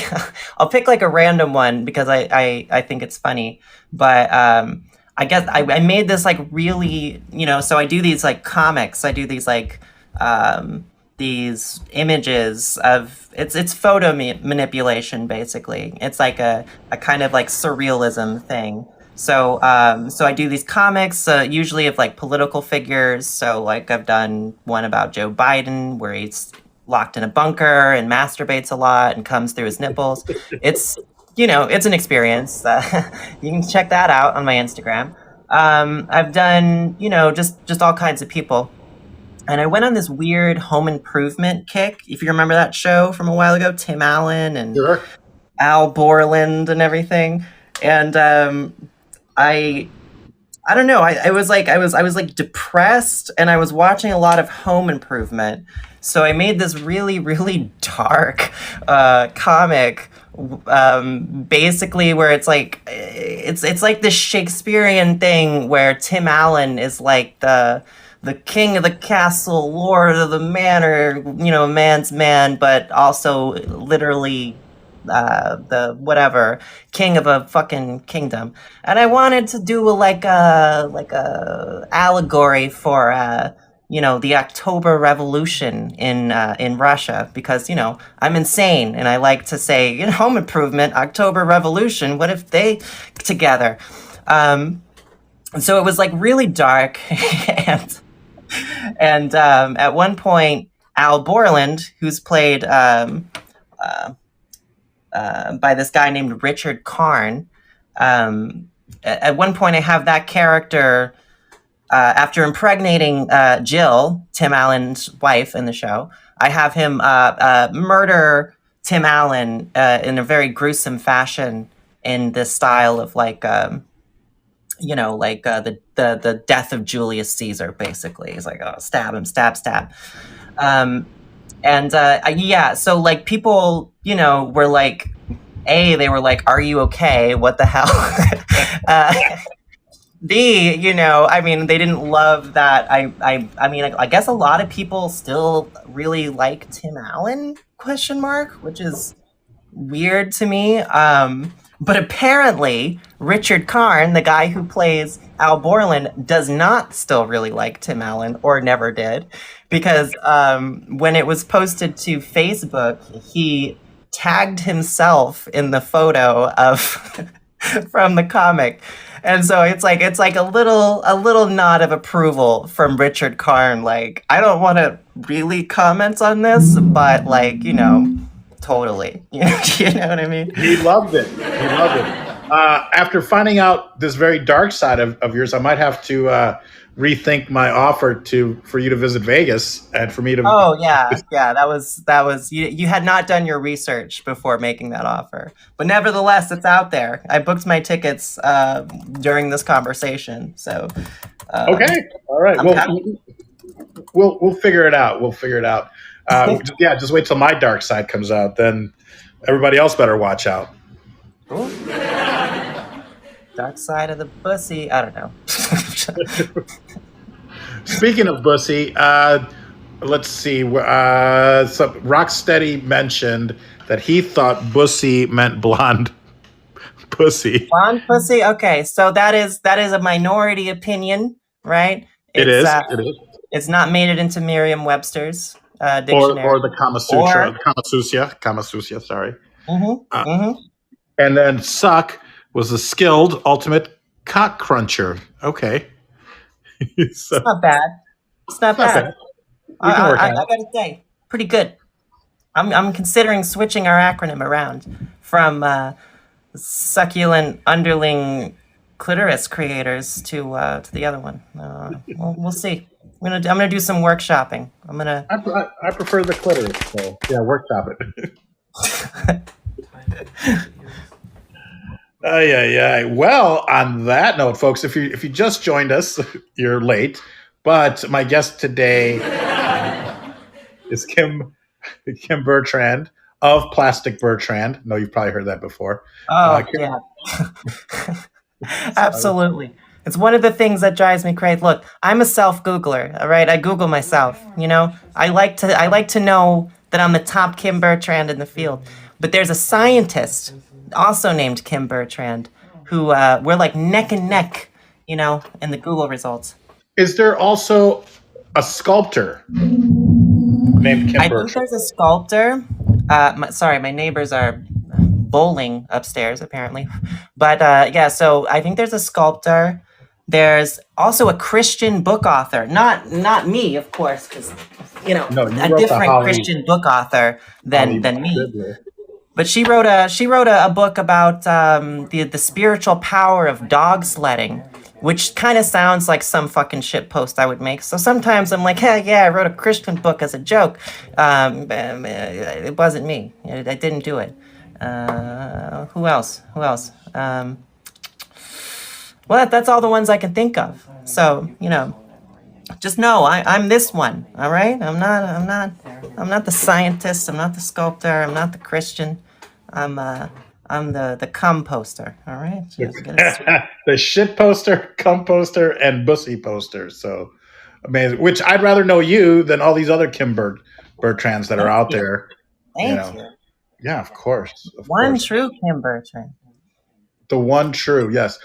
I'll pick like a random one because I think it's funny. But I guess I made this like really, so I do these like comics. I do these images of it's photo manipulation basically. It's like a kind of like surrealism thing. So I do these comics usually of like political figures. So like I've done one about Joe Biden where he's locked in a bunker and masturbates a lot and comes through his nipples. It's an experience. You can check that out on my Instagram. I've done just all kinds of people. And I went on this weird home improvement kick. If you remember that show from a while ago, Tim Allen and Sure. Al Borland and everything. And I I don't know. I was like depressed, and I was watching a lot of home improvement. So I made this really dark comic, basically where it's like this Shakespearean thing where Tim Allen is like the king of the castle, lord of the manor, man's man, but also literally the whatever king of a fucking kingdom. And I wanted to do like a allegory for the October Revolution in Russia, because I'm insane and I like to say home improvement, October Revolution, what if they together. So it was like really dark. And at one point, Al Borland, who's played by this guy named Richard Karn. At one point, I have that character, after impregnating Jill, Tim Allen's wife in the show, I have him murder Tim Allen in a very gruesome fashion in this style of like, the death of Julius Caesar. Basically, he's like, oh, stab him, stab, stab. So like people, were like, they were like, "Are you okay? What the hell?" B, I mean, they didn't love that. I guess a lot of people still really like Tim Allen? Question mark, which is weird to me. But apparently, Richard Karn, the guy who plays Al Borland, does not still really like Tim Allen, or never did, because when it was posted to Facebook, he tagged himself in the photo of from the comic. And so it's like a little nod of approval from Richard Karn. Like, I don't want to really comment on this, but like, totally. You know what I mean? He loved it. After finding out this very dark side of yours, I might have to rethink my offer for you to visit Vegas and for me to. Oh yeah. That was you had not done your research before making that offer, but nevertheless, it's out there. I booked my tickets during this conversation, so. Okay. All right. We'll figure it out. Just wait till my dark side comes out. Then everybody else better watch out. Cool. Dark side of the pussy. I don't know. Speaking of pussy, let's see. Rocksteady mentioned that he thought bussy meant blonde pussy. Blonde pussy. Okay, so that is a minority opinion, right? It is. It's not made it into Merriam-Webster's dictionary or the Kama Sutra. Kama Sutra. Sorry. Mm-hmm. And then SUCC was a skilled ultimate cock cruncher. Okay. It's not bad. I gotta say, pretty good. I'm considering switching our acronym around from succulent underling clitoris creators to the other one. We'll see. I'm gonna do some workshopping. I prefer the clitoris. So yeah, workshop it. Well, on that note, folks, if you just joined us, you're late. But my guest today is Kim Bertrand of Plastic Bertrand. No, you've probably heard that before. Oh, yeah. Absolutely. It's one of the things that drives me crazy. Look, I'm a self-Googler, all right? I Google myself, I like to know that I'm the top Kim Bertrand in the field. But there's a scientist also named Kim Bertrand who we're like neck and neck, in the Google results. Is there also a sculptor named Kim Bertrand? I think there's a sculptor. My neighbors are bowling upstairs, apparently. But so I think there's a sculptor. There's also a Christian book author. Not me, of course, because, a different Christian book author than me. But she wrote a book about the spiritual power of dog sledding, which kind of sounds like some fucking shit post I would make. So sometimes I'm like, hey, yeah, I wrote a Christian book as a joke. It wasn't me. I didn't do it. Who else? Well, that's all the ones I can think of. So, just know I'm this one. All right. I'm not the scientist. I'm not the sculptor. I'm not the Christian. I'm the cum poster. All right. The shit poster, cum poster, and bussy poster. So amazing. Which I'd rather know you than all these other Kim Bertrands that are out there. Thank you. Yeah, of course. One true Kim Bertrand. The one true, yes.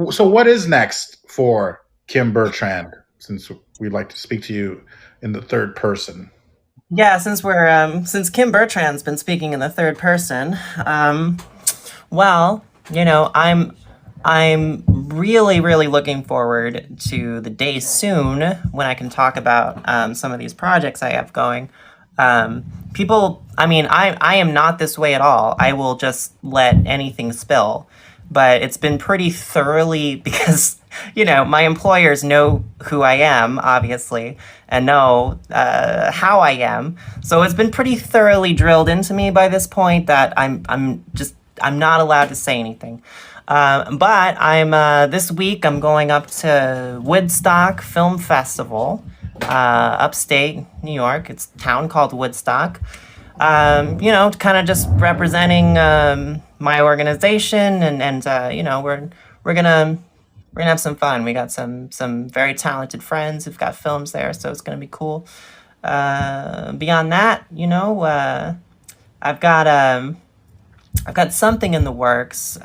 So what is next for Kim Bertrand, since we'd like to speak to you in the third person? Yeah, since Kim Bertrand's been speaking in the third person, I'm really, really looking forward to the day soon when I can talk about some of these projects I have going. People, I mean, I am not this way at all. I will just let anything spill. But it's been pretty thoroughly because, my employers know who I am, obviously, and know how I am. So it's been pretty thoroughly drilled into me by this point that I'm not allowed to say anything. But this week I'm going up to Woodstock Film Festival, upstate New York. It's a town called Woodstock. Kind of just representing my organization, and we're gonna have some fun. We got some very talented friends who've got films there, so it's gonna be cool. Beyond that, I've got um, I've got something in the works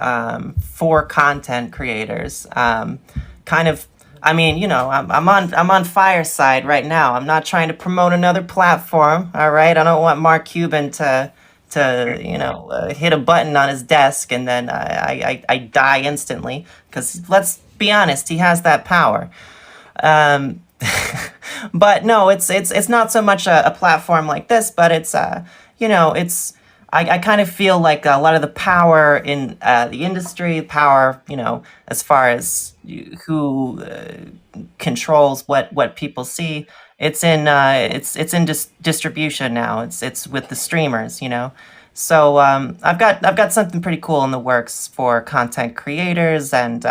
for content creators. Kind of, I mean, I'm on Fireside right now. I'm not trying to promote another platform. All right, I don't want Mark Cuban to hit a button on his desk and then I die instantly. Because let's be honest, he has that power. Um, but no, it's not so much a platform like this, but it's I kind of feel like a lot of the power in the industry, power, as far as who controls what people see. It's in distribution now. It's with the streamers. So I've got something pretty cool in the works for content creators and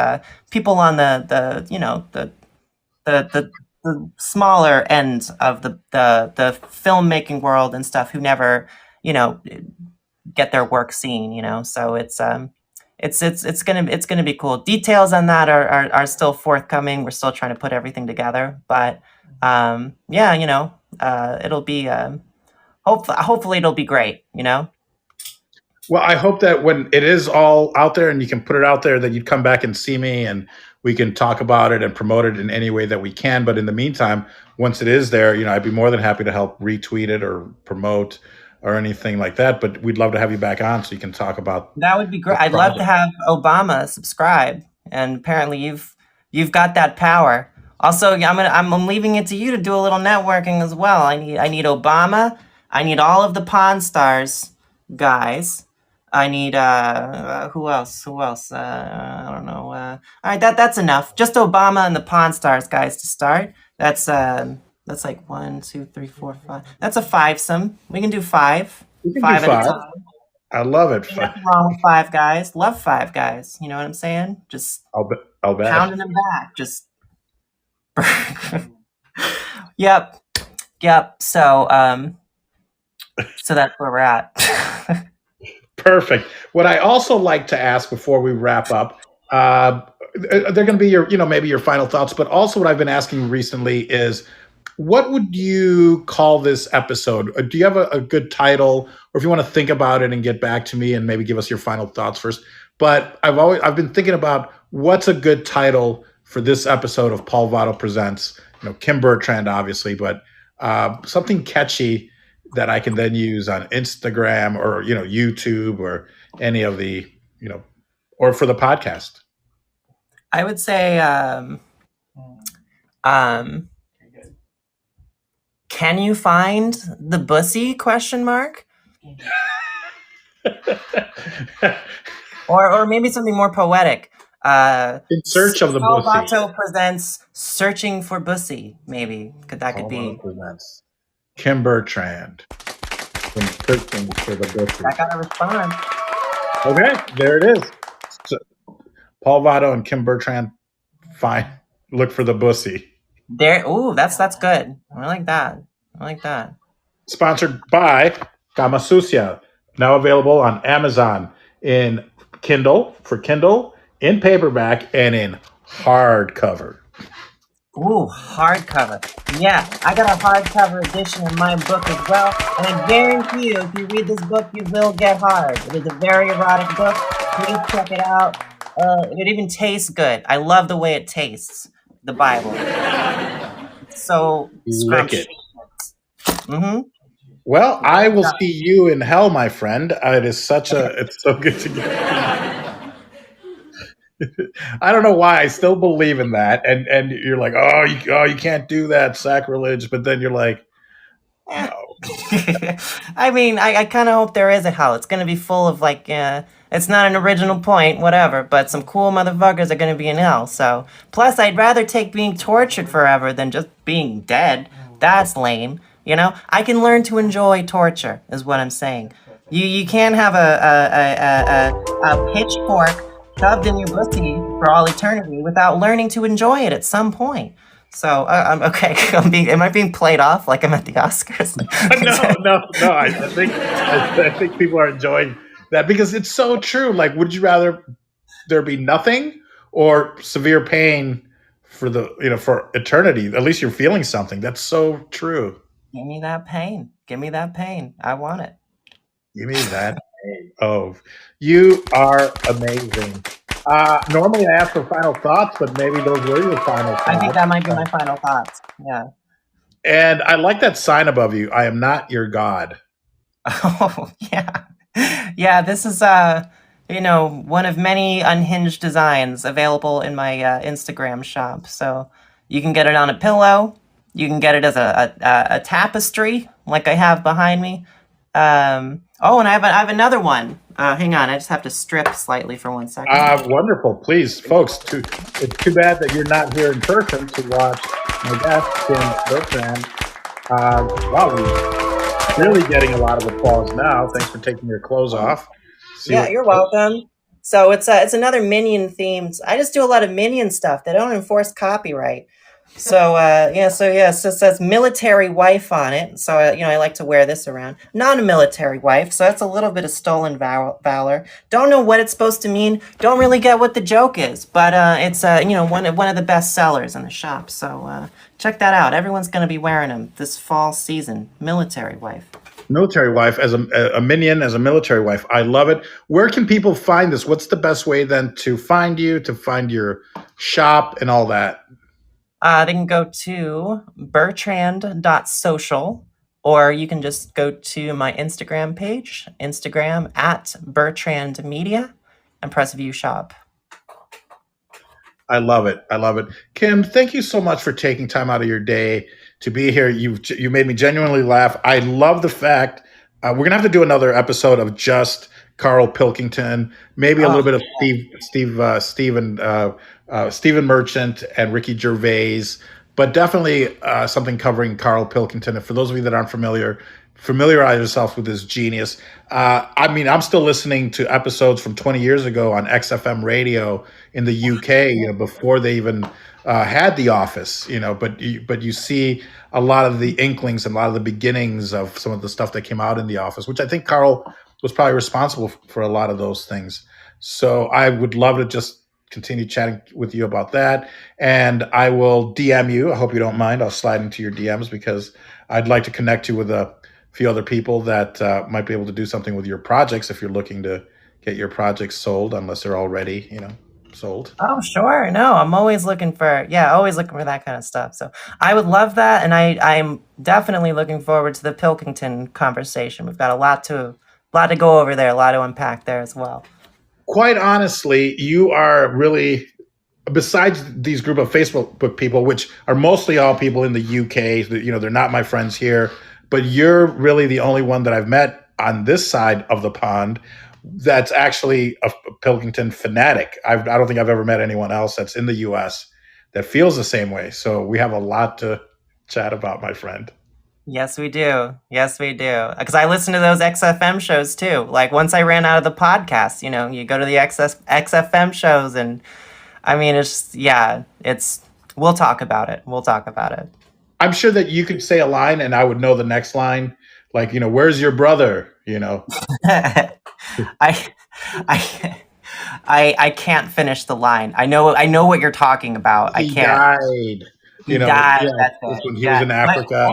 people on the smaller end of the filmmaking world and stuff who never you know get their work seen. So it's gonna be cool. Details on that are still forthcoming. We're still trying to put everything together, but yeah, it'll be hopefully it'll be great. Well, I hope that when it is all out there and you can put it out there, that you'd come back and see me and we can talk about it and promote it in any way that we can. But in the meantime, once it is there, I'd be more than happy to help retweet it or promote or anything like that. But we'd love to have you back on so you can talk about That would be the great. I'd love to project. have Obama subscribe, and apparently you've got that power. Also, yeah, I'm leaving it to you to do a little networking as well. I need Obama. I need all of the Pawn Stars guys. I need who else? Who else? I don't know. All right, that's enough. Just Obama and the Pawn Stars guys to start. That's like 1, 2, 3, 4, 5. That's a fivesome. We can do five, We can do five at a five. time. I love it. Nothing wrong with five guys. Love five guys. You know what I'm saying? Just I'll bet. pounding them back. Just yep, yep. So that's where we're at. Perfect. What I also like to ask before we wrap up, they're going to be maybe your final thoughts, but also what I've been asking recently is, what would you call this episode? Do you have a good title, or if you want to think about it and get back to me and maybe give us your final thoughts first? But I've been thinking about what's a good title for this episode of Paul Vato Presents. Kim Bertrand, obviously, but something catchy that I can then use on Instagram or YouTube or any of the or for the podcast. I would say, um, can you find the bussy? Question mark. Or maybe something more poetic. In search of the Paul bussy. Vato presents Searching for Bussy. Maybe could Paul be. Vato presents Kim Bertrand in searching for the bussy. I gotta respond. Okay, there it is. So, Paul Vato and Kim Bertrand look for the bussy. There. Ooh, that's good. I like that. Sponsored by Kama Sucia. Now available on Amazon in Kindle, in paperback, and in hardcover. Ooh, hardcover. Yeah, I got a hardcover edition of my book as well, and I guarantee you, if you read this book, you will get hard. It is a very erotic book. Please check it out. It even tastes good. I love the way it tastes. The Bible. It's so Lick it. Mm-hmm. Well, I will see you in hell, my friend. It's so good to get. I don't know why I still believe in that, and you're like, oh, you can't do that, sacrilege. But then you're like, Eh. No. I mean, I kind of hope there is a hell. It's going to be full of like, it's not an original point, whatever, but some cool motherfuckers are going to be in hell. So, plus, I'd rather take being tortured forever than just being dead. That's lame. You know, I can learn to enjoy torture, is what I'm saying. You can't have a pitchfork shoved in your pussy for all eternity without learning to enjoy it at some point. So I'm okay. Am I being played off like I'm at the Oscars? No. I think people are enjoying that because it's so true. Like, would you rather there be nothing or severe pain for for eternity? At least you're feeling something. That's so true. Give me that pain. Give me that pain. I want it. Give me that. Oh, you are amazing. Normally, I ask for final thoughts, but maybe those were your final I think thoughts. that might be my final thoughts. Yeah. And I like that sign above you. I am not your God. Oh, yeah. Yeah, this is one of many unhinged designs available in my Instagram shop. So you can get it on a pillow. You can get it as a tapestry, like I have behind me. Oh, and I have another one. Hang on, I just have to strip slightly for 1 second. Wonderful. Please, folks, it's too bad that you're not here in person to watch my guest, Tim Bertrand. Wow, we're really getting a lot of applause now. Thanks for taking your clothes off. Yeah, you're welcome. So it's another Minion themed. I just do a lot of Minion stuff. They don't enforce copyright. So so it says military wife on it. So I like to wear this around. Not a military wife, so that's a little bit of stolen valor. Don't know what it's supposed to mean. Don't really get what the joke is, but it's one of the best sellers in the shop. So check that out. Everyone's gonna be wearing them this fall season. Military wife. Military wife as a minion, as a military wife. I love it. Where can people find this? What's the best way then to find you, to find your shop and all that? They can go to bertrand.social, or you can just go to my Instagram page, Instagram at Bertrand Media, and press view shop. I love it. I love it. Kim, thank you so much for taking time out of your day to be here. You made me genuinely laugh. I love the fact we're gonna have to do another episode of just Carl Pilkington, maybe a little bit of Stephen Merchant and Ricky Gervais, but definitely something covering Carl Pilkington. And for those of you that aren't familiar, familiarize yourself with this genius. I mean, I'm still listening to episodes from 20 years ago on XFM radio in the UK, before they even had The Office, but you see a lot of the inklings and a lot of the beginnings of some of the stuff that came out in The Office, which I think Carl was probably responsible for a lot of those things. So I would love to just continue chatting with you about that. And I will DM you. I hope you don't mind. I'll slide into your DMs because I'd like to connect you with a few other people that might be able to do something with your projects if you're looking to get your projects sold, unless they're already, sold. Oh, sure. No, I'm always looking for that kind of stuff. So I would love that, and I'm definitely looking forward to the Pilkington conversation. We've got a lot to go over there, a lot to unpack there as well. Quite honestly, you are really, besides these group of Facebook people, which are mostly all people in the UK, they're not my friends here, but you're really the only one that I've met on this side of the pond that's actually a Pilkington fanatic. I don't think I've ever met anyone else that's in the US that feels the same way. So we have a lot to chat about, my friend. Yes, we do. Yes, we do. Because I listen to those XFM shows too. Like once I ran out of the podcast, you go to the XFM shows, and I mean, we'll talk about it. We'll talk about it. I'm sure that you could say a line and I would know the next line. Like, where's your brother? I, I can't finish the line. I know what you're talking about. He I can't. Died. He died. Yeah, That's it. when he was in Africa.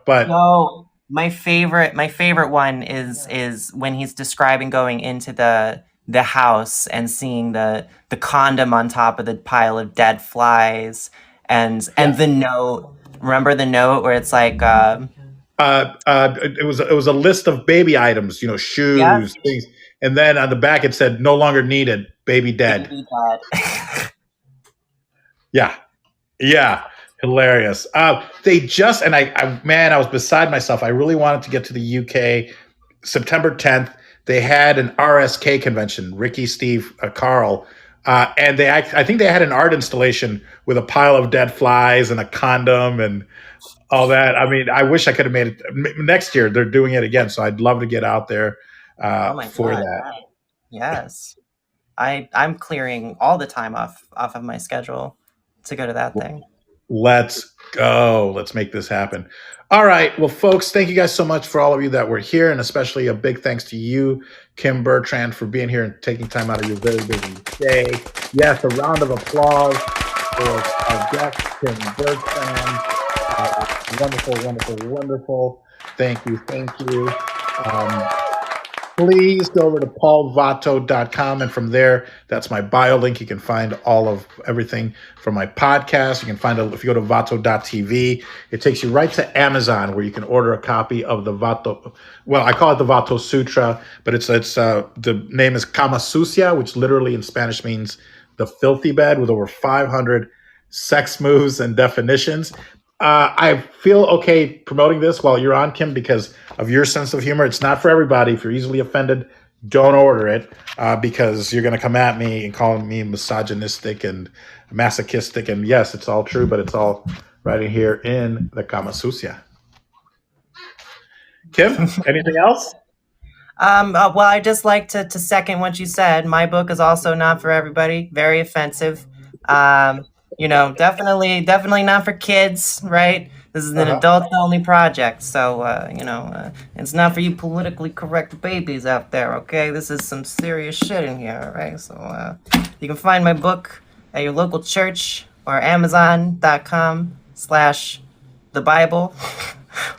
But no, my favorite one is when he's describing going into the house and seeing the condom on top of the pile of dead flies, and the note. Remember the note where it's like. It was a list of baby items, shoes, things, and then on the back it said "no longer needed, baby dead." Baby dead. Yeah. Hilarious. They just, and man, I was beside myself. I really wanted to get to the UK. September 10th, they had an RSK convention, Ricky, Steve, Carl. And I think they had an art installation with a pile of dead flies and a condom and all that. I mean, I wish I could have made it next year. They're doing it again. So I'd love to get out there Oh my for God. that. Yes. I'm clearing all the time off of my schedule to go to that thing. Let's go. Let's make this happen. All right. Well, folks, thank you guys so much for all of you that were here, and especially a big thanks to you, Kim Bertrand, for being here and taking time out of your very busy day. Yes, a round of applause for our guest, Kim Bertrand. Wonderful, wonderful, wonderful. Thank you. Thank you. Please go over to paulvato.com, and from there, that's my bio link. You can find all of everything from my podcast. You can find it if you go to vato.tv. It takes you right to Amazon, where you can order a copy of the Vato. Well, I call it the Vato Sutra, but it's the name is Kama Sucia, which literally in Spanish means the filthy bed, with over 500 sex moves and definitions. I feel okay promoting this while you're on, Kim, because of your sense of humor. It's not for everybody. If you're easily offended, don't order it, because you're going to come at me and call me misogynistic and masochistic. And yes, it's all true, but it's all right in here in the Kama Sucia. Kim, anything else? Well, I just like to second what you said. My book is also not for everybody. Very offensive. Definitely not for kids, right? This is an adult-only project, so it's not for you politically correct babies out there. Okay, this is some serious shit in here. All right, so you can find my book at your local church or Amazon.com/the-Bible.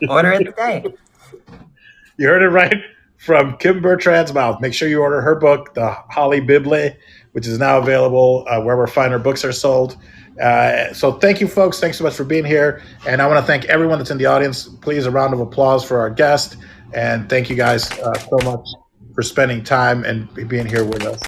Order it today. You heard it right from Kim Bertrand's mouth. Make sure you order her book, The Holly Bible, which is now available wherever finer books are sold. So thank you, folks. Thanks so much for being here. And I want to thank everyone that's in the audience. Please, a round of applause for our guest. And thank you guys so much for spending time and being here with us.